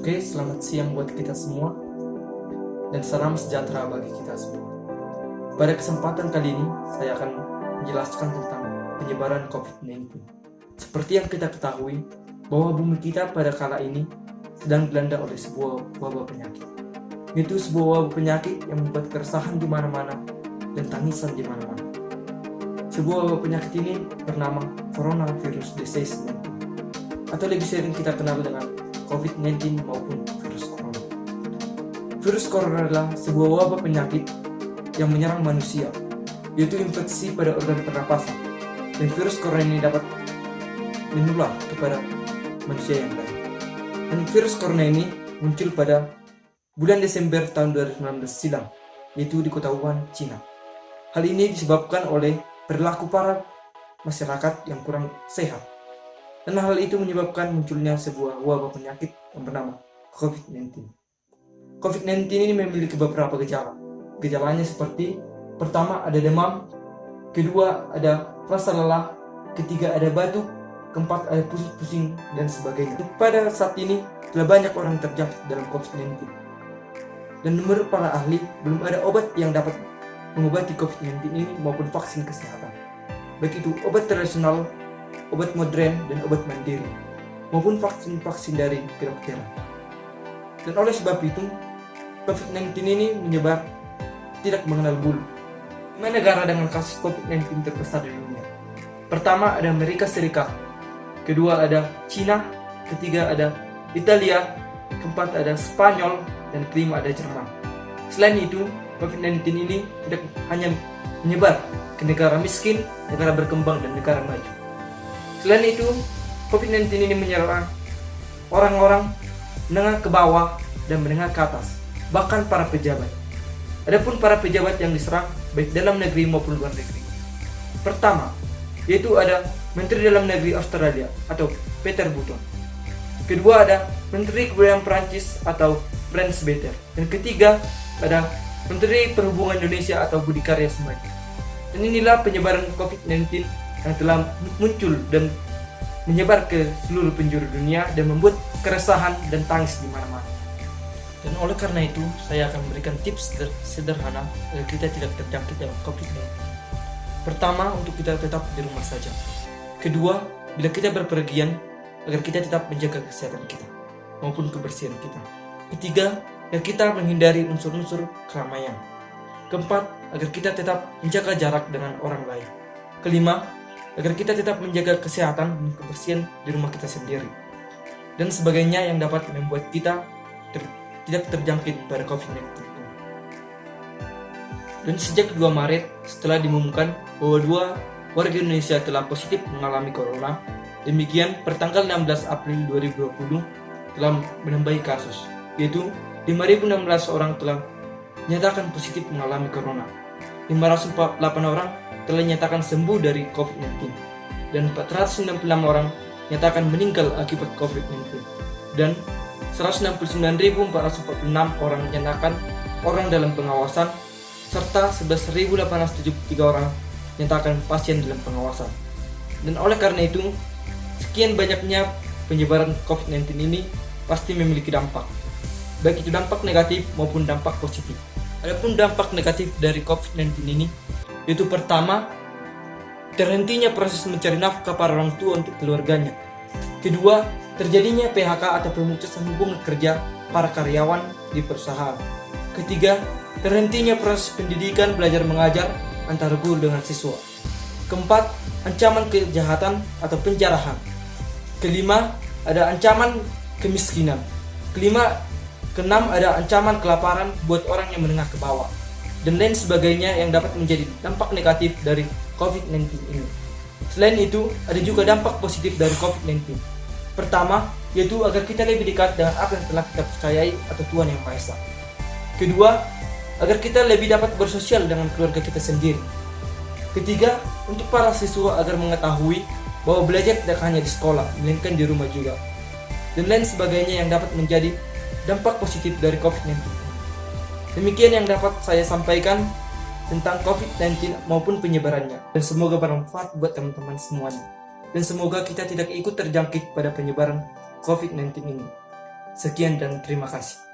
Oke, selamat siang buat kita semua dan salam sejahtera bagi kita semua. Pada kesempatan kali ini, saya akan menjelaskan tentang penyebaran COVID-19. Seperti yang kita ketahui, bahwa bumi kita pada kala ini sedang dilanda oleh sebuah wabah penyakit. Itu sebuah wabah penyakit yang membuat keresahan di mana-mana dan tangisan di mana-mana. Sebuah wabah penyakit ini bernama coronavirus disease 19, atau lebih sering kita kenal dengan COVID-19 maupun virus corona. Virus corona adalah sebuah wabah penyakit yang menyerang manusia, yaitu infeksi pada organ pernapasan, dan virus corona ini dapat menular kepada manusia yang lain. Dan virus corona ini muncul pada bulan Desember tahun 2019 silam, yaitu di kota Wuhan, Cina. Hal ini disebabkan oleh perilaku para masyarakat yang kurang sehat. Dan hal itu menyebabkan munculnya sebuah wabah penyakit yang bernama COVID-19. COVID-19 ini memiliki beberapa gejala. Gejalanya seperti, pertama ada demam, kedua ada rasa lelah, ketiga ada batuk, keempat ada pusing-pusing, dan sebagainya. Pada saat ini, telah banyak orang terjangkit dalam COVID-19. Dan menurut para ahli, belum ada obat yang dapat mengobati COVID-19 ini maupun vaksin kesehatan. Baik itu obat tradisional, obat modern, dan obat mandiri, maupun vaksin-vaksin dari kedokteran. Dan oleh sebab itu, COVID-19 ini menyebar tidak mengenal bulu. 5 negara dengan kasus COVID-19 terbesar di dunia. Pertama ada Amerika Serikat, kedua ada Cina, ketiga ada Italia, keempat ada Spanyol, dan kelima ada Jerman. Selain itu, COVID-19 ini tidak hanya menyebar ke negara miskin, negara berkembang, dan negara maju. Selain itu, COVID-19 ini menyerang orang-orang menengah ke bawah dan menengah ke atas, bahkan para pejabat. Adapun para pejabat yang diserang baik dalam negeri maupun luar negeri. Pertama, yaitu ada Menteri Dalam Negeri Australia atau Peter Button. Kedua ada Menteri Kebudayaan Perancis atau Frans Better. Dan ketiga ada Menteri Perhubungan Indonesia atau Budi Karya Sumadi. Dan inilah penyebaran COVID-19 yang telah muncul dan menyebar ke seluruh penjuru dunia dan membuat keresahan dan tangis di mana-mana. Dan oleh karena itu, saya akan memberikan tips sederhana agar kita tidak terjangkit dalam COVID-19. Pertama, untuk kita tetap di rumah saja. Kedua, bila kita berpergian, agar kita tetap menjaga kesehatan kita maupun kebersihan kita. Ketiga, agar kita menghindari unsur-unsur keramaian. Keempat, agar kita tetap menjaga jarak dengan orang lain. Kelima, agar kita tetap menjaga kesehatan dan kebersihan di rumah kita sendiri. Dan sebagainya yang dapat membuat kita tidak terjangkit pada COVID-19. Dan sejak 2 Maret, setelah diumumkan bahwa 2 warga Indonesia telah positif mengalami corona, demikian pertanggal 16 April 2020 telah menambahi kasus, yaitu 5.016 orang telah nyatakan positif mengalami corona. 548 orang telah nyatakan sembuh dari COVID-19 dan 496 orang nyatakan meninggal akibat COVID-19 dan 169.446 orang nyatakan orang dalam pengawasan serta 11.873 orang nyatakan pasien dalam pengawasan. Dan oleh karena itu, sekian banyaknya penyebaran COVID-19 ini pasti memiliki dampak, baik itu dampak negatif maupun dampak positif. Adapun dampak negatif dari COVID-19 ini, yaitu pertama, terhentinya proses mencari nafkah para orang tua untuk keluarganya. Kedua, terjadinya PHK atau pemutusan hubungan kerja para karyawan di perusahaan. Ketiga, terhentinya proses pendidikan belajar mengajar antara guru dengan siswa. Keempat, ancaman kejahatan atau penjarahan. Kelima, ada ancaman kemiskinan. Keenam, ada ancaman kelaparan buat orang yang menengah ke bawah, dan lain sebagainya yang dapat menjadi dampak negatif dari COVID-19 ini. Selain itu, ada juga dampak positif dari COVID-19. Pertama, yaitu agar kita lebih dekat dengan apa yang telah kita percayai atau Tuhan Yang Maha Esa. Kedua, agar kita lebih dapat bersosial dengan keluarga kita sendiri. Ketiga, untuk para siswa agar mengetahui bahwa belajar tidak hanya di sekolah, melainkan di rumah juga. Dan lain sebagainya yang dapat menjadi dampak positif dari COVID-19. Demikian yang dapat saya sampaikan tentang COVID-19 maupun penyebarannya. Dan semoga bermanfaat buat teman-teman semuanya. Dan semoga kita tidak ikut terjangkit pada penyebaran COVID-19 ini. Sekian dan terima kasih.